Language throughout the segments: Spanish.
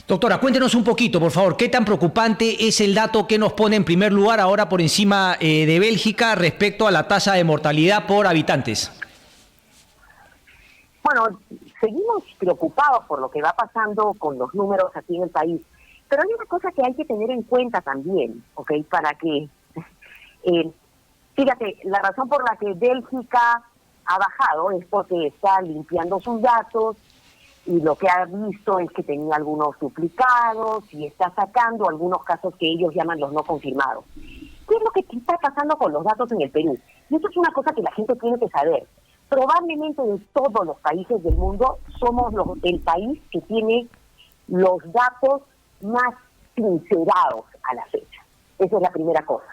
Doctora, cuéntenos un poquito, por favor, ¿qué tan preocupante es el dato que nos pone en primer lugar ahora por encima de Bélgica respecto a la tasa de mortalidad por habitantes? Bueno, seguimos preocupados por lo que va pasando con los números aquí en el país, pero hay una cosa que hay que tener en cuenta también, ¿ok? Para que, fíjate, la razón por la que Bélgica ha bajado es porque está limpiando sus datos y lo que ha visto es que tenía algunos duplicados y está sacando algunos casos que ellos llaman los no confirmados. ¿Qué es lo que está pasando con los datos en el Perú? Y esto es una cosa que la gente tiene que saber. Probablemente de todos los países del mundo somos el país que tiene los datos más sincerados a la fecha. Esa es la primera cosa.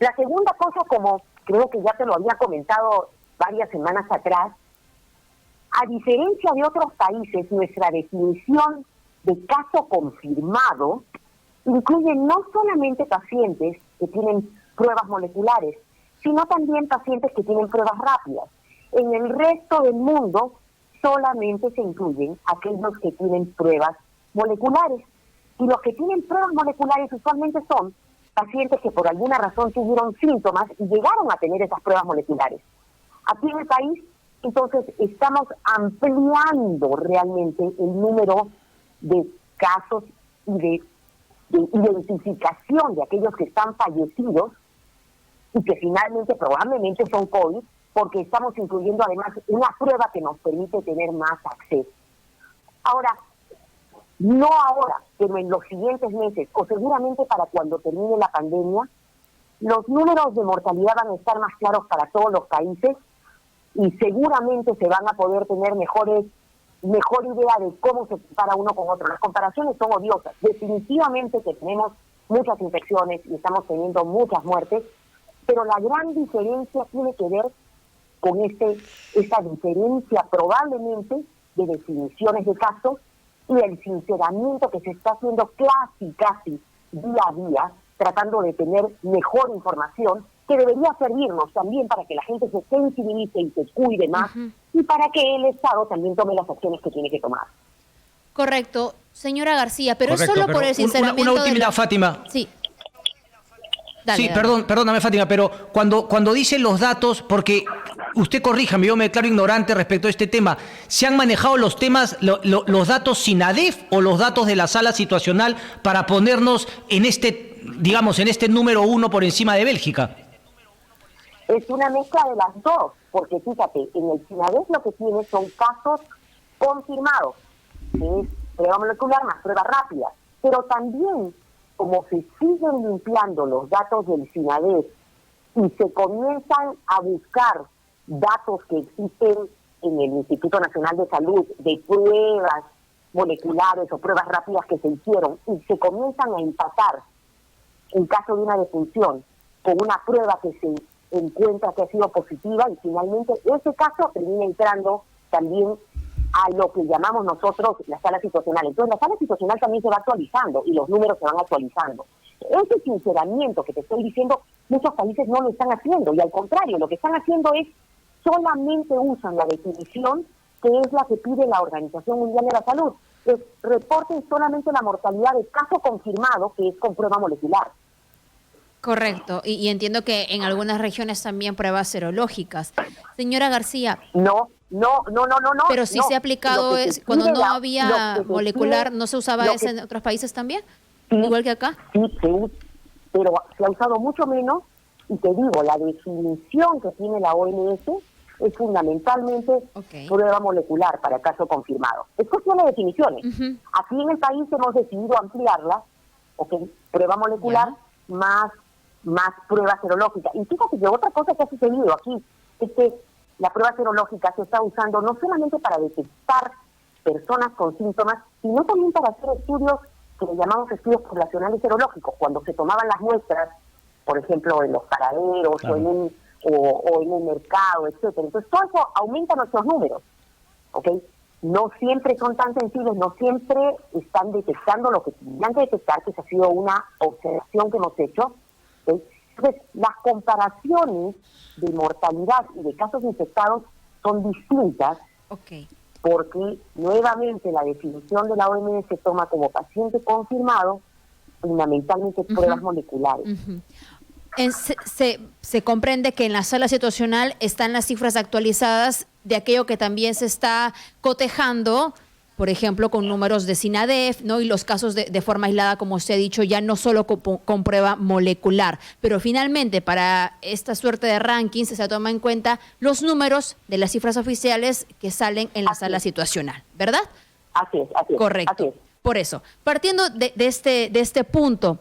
La segunda cosa, como creo que ya te lo había comentado varias semanas atrás, a diferencia de otros países, nuestra definición de caso confirmado incluye no solamente pacientes que tienen pruebas moleculares, sino también pacientes que tienen pruebas rápidas. En el resto del mundo solamente se incluyen aquellos que tienen pruebas moleculares. Y los que tienen pruebas moleculares usualmente son pacientes que por alguna razón tuvieron síntomas y llegaron a tener esas pruebas moleculares. Aquí en el país, entonces, estamos ampliando realmente el número de casos y de identificación de aquellos que están fallecidos y que finalmente probablemente son COVID, porque estamos incluyendo además una prueba que nos permite tener más acceso. Ahora, no ahora, pero en los siguientes meses, o seguramente para cuando termine la pandemia, los números de mortalidad van a estar más claros para todos los países y seguramente se van a poder tener mejor idea de cómo se compara uno con otro. Las comparaciones son odiosas. Definitivamente que tenemos muchas infecciones y estamos teniendo muchas muertes, pero la gran diferencia tiene que ver con esa diferencia probablemente de definiciones de casos y el sinceramiento que se está haciendo casi día a día, tratando de tener mejor información, que debería servirnos también para que la gente se sensibilice y se cuide más, y para que el Estado también tome las acciones que tiene que tomar. Correcto, señora García, pero Correcto, es solo pero por el sinceramiento una última, Fátima. Sí. Sí, perdóname, Fátima, pero cuando dicen los datos, porque usted corríjame, yo me declaro ignorante respecto a este tema, ¿se han manejado los los datos SINADEF o los datos de la sala situacional para ponernos en en este número uno por encima de Bélgica? Es una mezcla de las dos, porque fíjate, en el SINADEF lo que tiene son casos confirmados, que es prueba molecular más prueba rápida, pero también como se siguen limpiando los datos del SINADEF y se comienzan a buscar datos que existen en el Instituto Nacional de Salud de pruebas moleculares o pruebas rápidas que se hicieron y se comienzan a empatar en caso de una defunción con una prueba que se encuentra que ha sido positiva y finalmente ese caso termina entrando también a lo que llamamos nosotros la sala situacional. Entonces la sala situacional también se va actualizando y los números se van actualizando. Ese sinceramiento que te estoy diciendo, muchos países no lo están haciendo y al contrario, lo que están haciendo es solamente usan la definición que es la que pide la Organización Mundial de la Salud. Reporten solamente la mortalidad de caso confirmado que es con prueba molecular. Correcto, y entiendo que en algunas regiones también pruebas serológicas. Señora García. No. Pero sí se ha aplicado, cuando no había molecular, ¿no se usaba eso en otros países también? Sí, igual que acá. Sí, pero se ha usado mucho menos y te digo, la definición que tiene la OMS es fundamentalmente prueba molecular para caso confirmado. Es cuestión de definiciones. Aquí en el país hemos decidido ampliarla, prueba molecular más prueba serológica. Y fíjate que otra cosa que ha sucedido aquí es que la prueba serológica se está usando no solamente para detectar personas con síntomas, sino también para hacer estudios que le llamamos estudios poblacionales serológicos, cuando se tomaban las muestras, por ejemplo, en los paraderos o en un mercado, etcétera. Entonces todo eso aumenta nuestros números, No siempre son tan sensibles, no siempre están detectando lo que tenían que detectar, que esa ha sido una observación que hemos hecho. Entonces, las comparaciones de mortalidad y de casos infectados son distintas porque nuevamente la definición de la OMS se toma como paciente confirmado, fundamentalmente pruebas moleculares. Se comprende que en la sala situacional están las cifras actualizadas de aquello que también se está cotejando, por ejemplo, con números de SINADEF, ¿no? Y los casos de forma aislada, como usted ha dicho, ya no solo con prueba molecular. Pero finalmente, para esta suerte de rankings, se toma en cuenta los números de las cifras oficiales que salen en la sala situacional, ¿verdad? Así es. Correcto. Así es. Por eso, partiendo de este punto,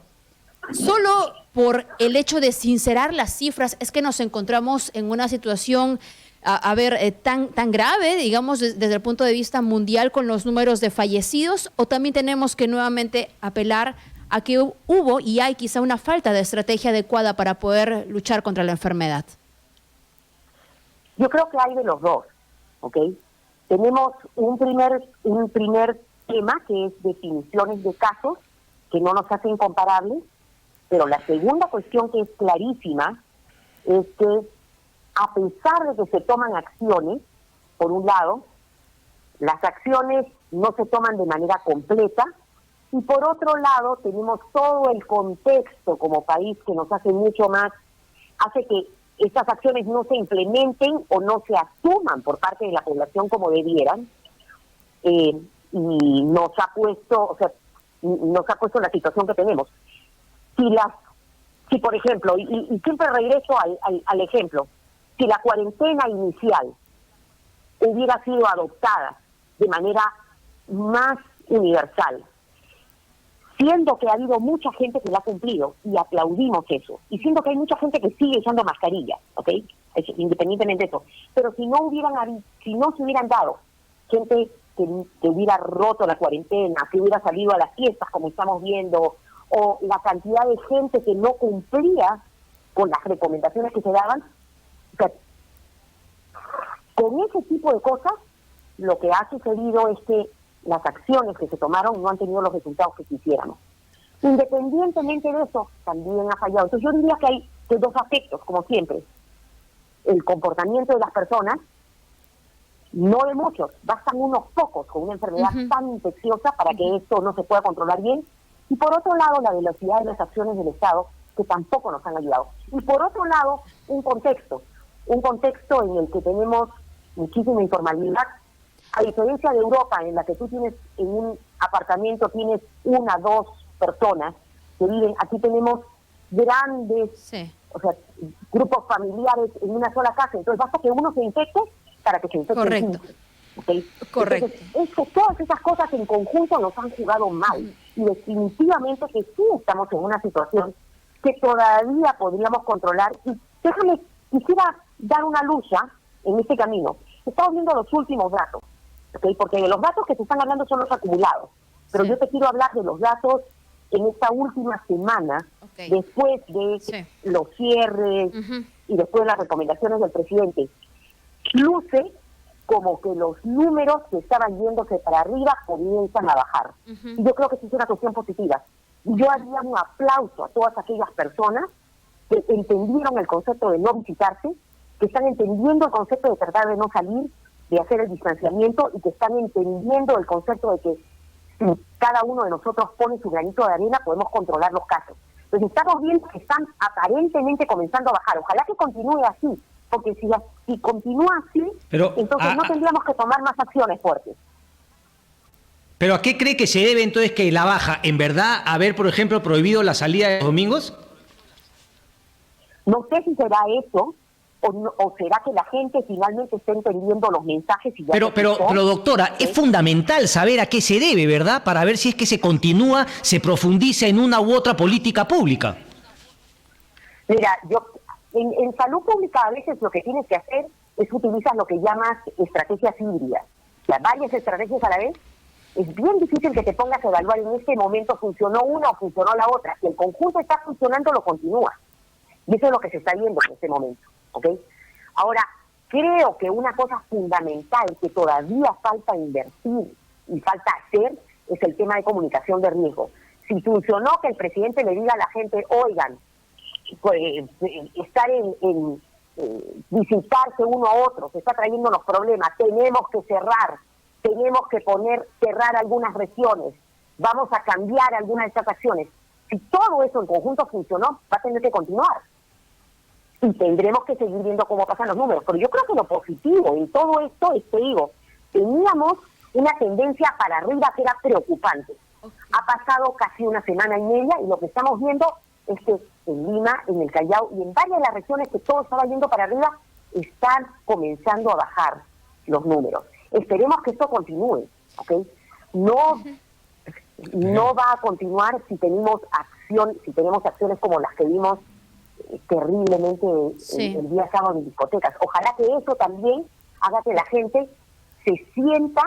solo por el hecho de sincerar las cifras es que nos encontramos en una situación tan grave, digamos, desde el punto de vista mundial con los números de fallecidos, o también tenemos que nuevamente apelar a que hubo y hay quizá una falta de estrategia adecuada para poder luchar contra la enfermedad? Yo creo que hay de los dos, ¿ok? Tenemos un primer tema que es definiciones de casos que no nos hacen comparables, pero la segunda cuestión que es clarísima es que a pesar de que se toman acciones, por un lado, las acciones no se toman de manera completa, y por otro lado tenemos todo el contexto como país que nos hace que estas acciones no se implementen o no se asuman por parte de la población como debieran, y nos ha puesto en la situación que tenemos. Si por ejemplo, y siempre regreso al ejemplo, si la cuarentena inicial hubiera sido adoptada de manera más universal, siendo que ha habido mucha gente que la ha cumplido y aplaudimos eso, y siendo que hay mucha gente que sigue usando mascarilla, ¿ok? Independientemente de eso, pero si no se hubieran dado gente que hubiera roto la cuarentena, que hubiera salido a las fiestas como estamos viendo, o la cantidad de gente que no cumplía con las recomendaciones que se daban, o sea, con ese tipo de cosas, lo que ha sucedido es que las acciones que se tomaron no han tenido los resultados que quisiéramos. Independientemente de eso, también ha fallado. Entonces yo diría que hay dos aspectos, como siempre. El comportamiento de las personas, no de muchos, bastan unos pocos con una enfermedad tan infecciosa para que esto no se pueda controlar bien. Y por otro lado, la velocidad de las acciones del Estado, que tampoco nos han ayudado. Y por otro lado, un contexto en el que tenemos muchísima informalidad, a diferencia de Europa, en la que tú tienes en un apartamento, tienes 1, 2 personas que viven, aquí tenemos grandes, grupos familiares en una sola casa, entonces basta que uno se infecte para que se infecte. Correcto. ¿Okay? Correcto. Entonces, todas esas cosas en conjunto nos han jugado mal, y definitivamente que sí estamos en una situación que todavía podríamos controlar, y quisiera dar una lucha en este camino. Estamos viendo los últimos datos, ¿okay? Porque los datos que se están hablando son los acumulados, pero yo te quiero hablar de los datos en esta última semana, después de los cierres y después de las recomendaciones del presidente. Luce como que los números que estaban yéndose para arriba comienzan a bajar. Y yo creo que sí es una cuestión positiva. Y yo haría un aplauso a todas aquellas personas que entendieron el concepto de no visitarse, que están entendiendo el concepto de tratar de no salir, de hacer el distanciamiento, y que están entendiendo el concepto de que si cada uno de nosotros pone su granito de arena, podemos controlar los casos. Entonces estamos viendo que están aparentemente comenzando a bajar. Ojalá que continúe así, porque si continúa así, entonces no tendríamos que tomar más acciones fuertes. ¿Pero a qué cree que se debe entonces que la baja? ¿En verdad haber, por ejemplo, prohibido la salida de los domingos? No sé si será eso, o será que la gente finalmente está entendiendo los mensajes y ya. Pero doctora, es fundamental saber a qué se debe, ¿verdad? Para ver si es que se continúa, se profundiza en una u otra política pública. Mira, en salud pública a veces lo que tienes que hacer es utilizar lo que llamas estrategias híbridas. O sea, varias estrategias a la vez. Es bien difícil que te pongas a evaluar en este momento funcionó una o funcionó la otra. Si el conjunto está funcionando, lo continúa. Y eso es lo que se está viendo en este momento. ¿Ok? Ahora, creo que una cosa fundamental que todavía falta invertir y falta hacer es el tema de comunicación de riesgo. Si funcionó que el presidente le diga a la gente, oigan, pues, estar visitarse uno a otro, se está trayendo los problemas, tenemos que cerrar, tenemos que cerrar algunas regiones, vamos a cambiar algunas de estas acciones. Si todo eso en conjunto funcionó, va a tener que continuar. Y tendremos que seguir viendo cómo pasan los números. Pero yo creo que lo positivo en todo esto es que digo, teníamos una tendencia para arriba que era preocupante. Ha pasado casi una semana y media y lo que estamos viendo es que en Lima, en el Callao y en varias de las regiones que todo estaba yendo para arriba, están comenzando a bajar los números. Esperemos que esto continúe, ¿ok? No va a continuar si tenemos acciones como las que vimos terriblemente el día sábado en discotecas. Ojalá que eso también haga que la gente se sienta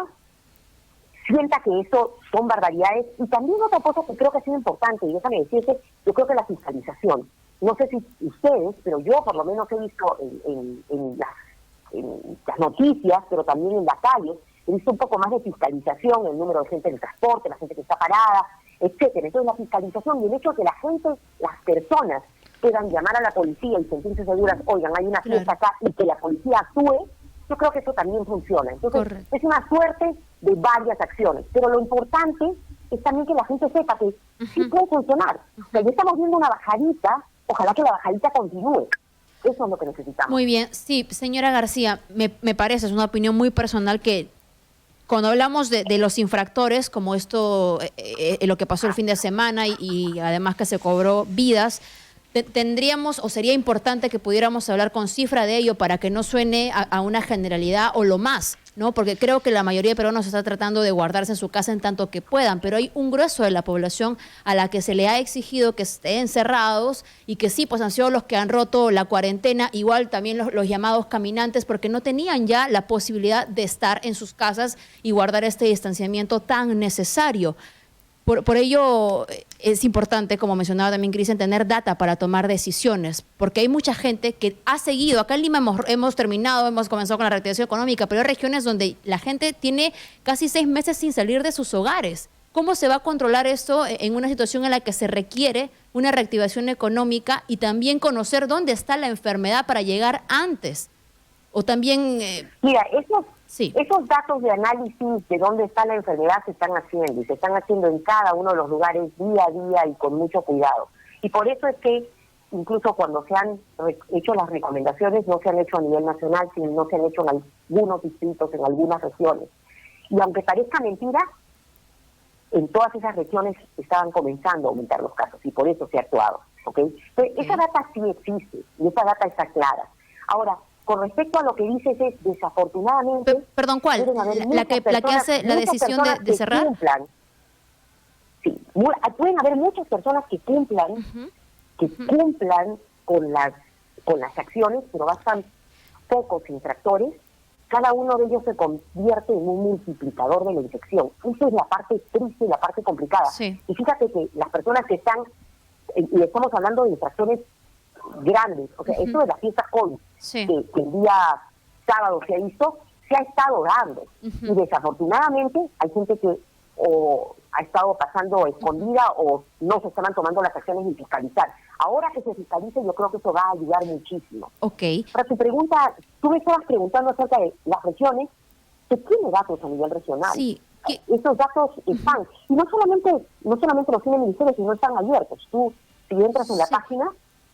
que eso son barbaridades. Y también otra cosa que creo que ha sido importante, y déjame decirte, yo creo que la fiscalización. No sé si ustedes, pero yo por lo menos he visto en las noticias, pero también en la calle, he visto un poco más de fiscalización, el número de gente en el transporte, la gente que está parada, etcétera. Entonces la fiscalización y el hecho de que la gente, las personas, puedan llamar a la policía y sentirse seguras, oigan, hay una fiesta acá, y que la policía actúe, yo creo que eso también funciona. Entonces, correcto, es una suerte de varias acciones. Pero lo importante es también que la gente sepa que sí puede funcionar. O sea, ya estamos viendo una bajadita, ojalá que la bajadita continúe. Eso es lo que necesitamos. Muy bien. Sí, señora García, me parece, es una opinión muy personal que cuando hablamos de los infractores, como esto, lo que pasó el fin de semana y además que se cobró vidas, tendríamos o sería importante que pudiéramos hablar con cifra de ello para que no suene a una generalidad o lo más, ¿no? Porque creo que la mayoría de peruanos está tratando de guardarse en su casa en tanto que puedan, pero hay un grueso de la población a la que se le ha exigido que estén encerrados y que sí, pues han sido los que han roto la cuarentena, igual también los llamados caminantes, porque no tenían ya la posibilidad de estar en sus casas y guardar este distanciamiento tan necesario. Por ello es importante, como mencionaba también Cristian, tener data para tomar decisiones, porque hay mucha gente que ha seguido. Acá en Lima hemos comenzado con la reactivación económica, pero hay regiones donde la gente tiene casi 6 meses sin salir de sus hogares. ¿Cómo se va a controlar esto en una situación en la que se requiere una reactivación económica y también conocer dónde está la enfermedad para llegar antes? O también... Mira, esos datos de análisis de dónde está la enfermedad se están haciendo, y se están haciendo en cada uno de los lugares día a día y con mucho cuidado. Y por eso es que incluso cuando se han hecho las recomendaciones, no se han hecho a nivel nacional, sino no se han hecho en algunos distritos, en algunas regiones. Y aunque parezca mentira, en todas esas regiones estaban comenzando a aumentar los casos, y por eso se ha actuado, ¿ok? Entonces, esa data sí existe, y esa data está clara. Ahora, con respecto a lo que dices, es desafortunadamente... Perdón, ¿cuál? La que hace la decisión de cerrar. Cumplan. Sí, pueden haber muchas personas que cumplan, con las acciones, pero bastan pocos infractores. Cada uno de ellos se convierte en un multiplicador de la infección. Esa es la parte triste y la parte complicada. Sí. Y fíjate que las personas que están, y estamos hablando de infracciones grandes, o sea, esto de las fiestas COVID, que el día sábado se ha estado dando, y desafortunadamente hay gente que o ha estado pasando escondida o no se estaban tomando las acciones de fiscalizar. Ahora que se fiscalice, yo creo que eso va a ayudar muchísimo. Para tu pregunta, tú me estabas preguntando acerca de las regiones, que tiene datos a nivel regional. Sí. Esos datos están, y no solamente los tiene el ministerio, sino están abiertos. Tú, si entras en la página,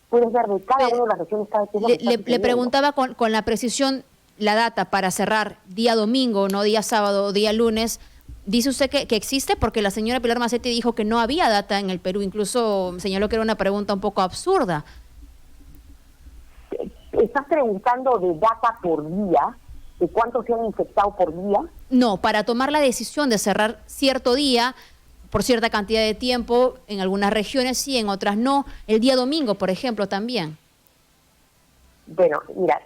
puedes ver de cada una de las regiones cada vez. Le preguntaba con la precisión la data para cerrar día domingo, no día sábado o día lunes. Dice usted que existe, porque la señora Pilar Macetti dijo que no había data en el Perú, incluso señaló que era una pregunta un poco absurda. ¿Estás preguntando de data por día? ¿De cuántos se han infectado por día? No, para tomar la decisión de cerrar cierto día por cierta cantidad de tiempo, en algunas regiones sí, en otras no. El día domingo, por ejemplo, también. Bueno, mira,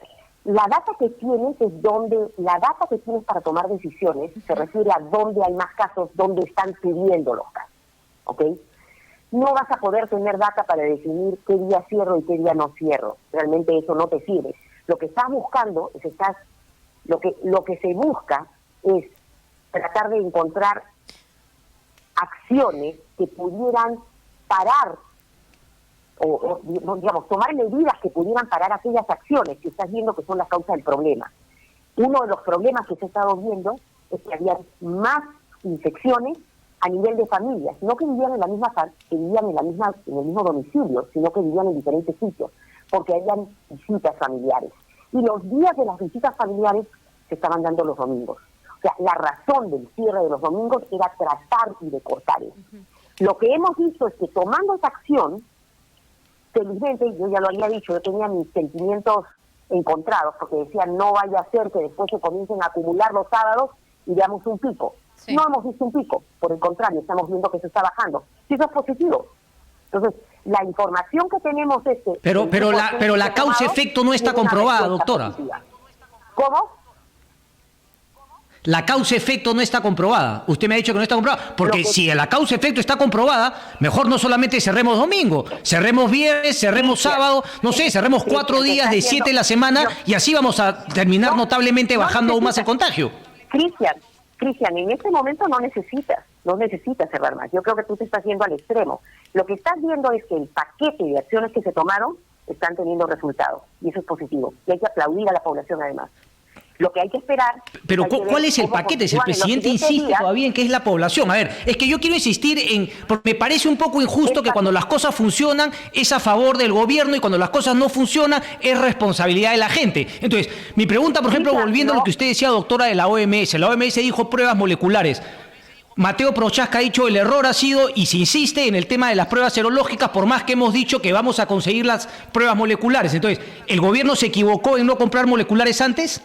la data que tienes para tomar decisiones se refiere a dónde hay más casos, dónde están subiendo los casos, ¿ok? No vas a poder tener data para definir qué día cierro y qué día no cierro. Realmente eso no te sirve. Lo que estás buscando es lo que se busca es tratar de encontrar acciones que pudieran parar o digamos, tomar medidas que pudieran parar aquellas acciones que estás viendo que son la causa del problema. Uno de los problemas que se ha estado viendo es que había más infecciones a nivel de familias, no que vivían en la misma en el mismo domicilio, sino que vivían en diferentes sitios, porque habían visitas familiares. Y los días de las visitas familiares se estaban dando los domingos. O sea, la razón del cierre de los domingos era tratar y de cortar eso. Lo que hemos visto es que tomando esa acción, felizmente, yo ya lo había dicho, yo tenía mis sentimientos encontrados, porque decía, no vaya a ser que después se comiencen a acumular los sábados y veamos un pico. Sí. No hemos visto un pico, por el contrario, estamos viendo que se está bajando. Sí, eso es positivo. Entonces, la información que tenemos es que... Pero la causa-efecto no está comprobada, doctora. Positiva. ¿Cómo? La causa-efecto no está comprobada. Usted me ha dicho que no está comprobada. Porque si la causa-efecto está comprobada, mejor no solamente cerremos domingo, cerremos viernes, cerremos sábado, no sé, cerremos 4 días de 7 de la semana y así vamos a terminar notablemente bajando aún más el contagio. Cristian, en este momento no necesitas cerrar más. Yo creo que tú te estás yendo al extremo. Lo que estás viendo es que el paquete de acciones que se tomaron están teniendo resultados y eso es positivo. Y hay que aplaudir a la población además. Lo que hay que esperar... Pero ¿cuál es el paquete? Si el presidente insiste todavía en que es la población. A ver, es que yo quiero insistir en... Porque me parece un poco injusto que cuando las cosas funcionan es a favor del gobierno y cuando las cosas no funcionan es responsabilidad de la gente. Entonces, mi pregunta, por ejemplo, volviendo a lo que usted decía, doctora, de la OMS. La OMS dijo pruebas moleculares. Mateo Prochaska ha dicho el error ha sido y se insiste en el tema de las pruebas serológicas por más que hemos dicho que vamos a conseguir las pruebas moleculares. Entonces, ¿el gobierno se equivocó en no comprar moleculares antes?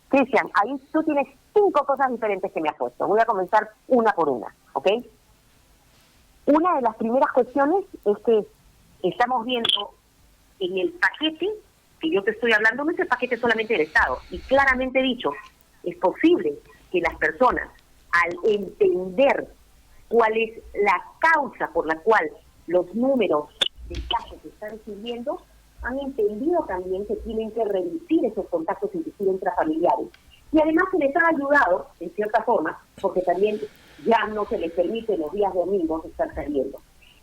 Cristian, ahí tú tienes 5 cosas diferentes que me has puesto. Voy a comenzar una por una, ¿ok? Una de las primeras cuestiones es que estamos viendo en el paquete que yo te estoy hablando, no es el paquete solamente del Estado. Y claramente dicho, es posible que las personas, al entender cuál es la causa por la cual los números de casos se están subiendo, han entendido también que tienen que reducir esos contactos inclusive intrafamiliares. Y además se les ha ayudado, en cierta forma, porque también ya no se les permite los días domingos estar saliendo.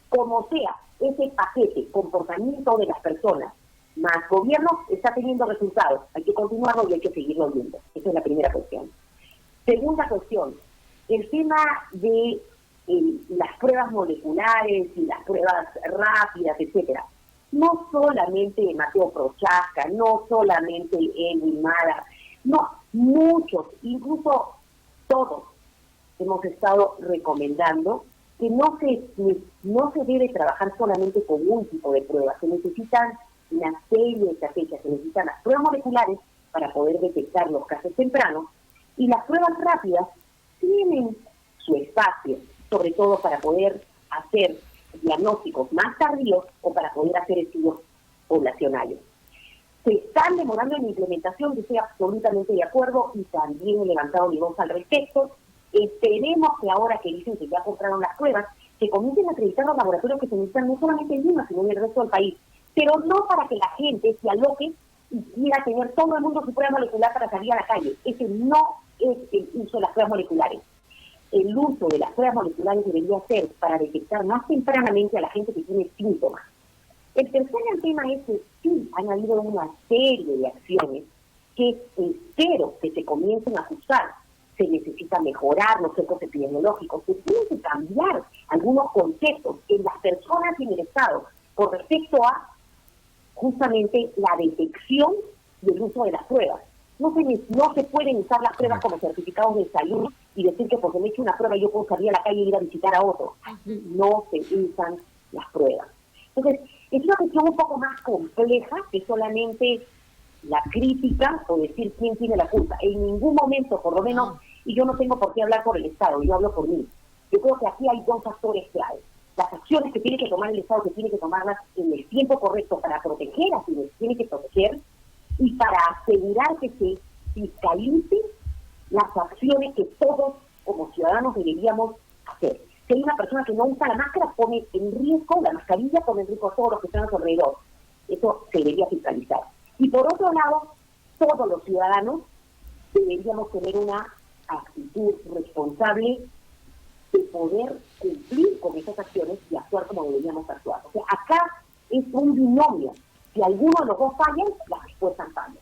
Como sea, ese paquete, comportamiento de las personas, más gobierno, está teniendo resultados. Hay que continuarlo y hay que seguirlo viendo. Esa es la primera cuestión. Segunda cuestión, el tema de las pruebas moleculares y las pruebas rápidas, etcétera. No solamente Mateo Prochaska, no solamente Edwin Mara, no, muchos, incluso todos, hemos estado recomendando que no se debe trabajar solamente con un tipo de pruebas, se necesitan una serie de estrategias, se necesitan las pruebas moleculares para poder detectar los casos tempranos y las pruebas rápidas tienen su espacio, sobre todo para poder hacer diagnósticos más tardíos o para poder hacer estudios poblacionales. Se están demorando en la implementación, yo estoy absolutamente de acuerdo y también he levantado mi voz al respecto. Esperemos que ahora que dicen que ya compraron las pruebas, se comiencen a acreditar los laboratorios que se necesitan no solamente en Lima, sino en el resto del país, pero no para que la gente se aloque y quiera tener todo el mundo su prueba molecular para salir a la calle. Ese no es el uso de las pruebas moleculares. El uso de las pruebas moleculares debería ser para detectar más tempranamente a la gente que tiene síntomas. El tercer tema es que sí, han habido una serie de acciones que espero que se comiencen a ajustar. Se necesita mejorar los centros epidemiológicos, se tienen que cambiar algunos conceptos en las personas y en el Estado con respecto a justamente la detección y el uso de las pruebas. No se pueden usar las pruebas como certificados de salud y decir que porque me he hecho una prueba yo puedo salir a la calle y ir a visitar a otro. Así no se usan las pruebas. Entonces, es una cuestión un poco más compleja que solamente la crítica o decir quién tiene la culpa. En ningún momento, por lo menos, y yo no tengo por qué hablar por el Estado, yo hablo por mí. Yo creo que aquí hay 2 factores claves. Las acciones que tiene que tomar el Estado, que tiene que tomarlas en el tiempo correcto para proteger a quienes tiene que proteger, y para asegurar que se fiscalicen las acciones que todos como ciudadanos deberíamos hacer. Si hay una persona que no usa la máscara, pone en riesgo, la mascarilla pone en riesgo a todos los que están a su alrededor. Eso se debería fiscalizar. Y por otro lado, todos los ciudadanos deberíamos tener una actitud responsable de poder cumplir con esas acciones y actuar como deberíamos actuar. O sea, acá es un binomio. Si alguno de los dos fallan, las respuestas fallan.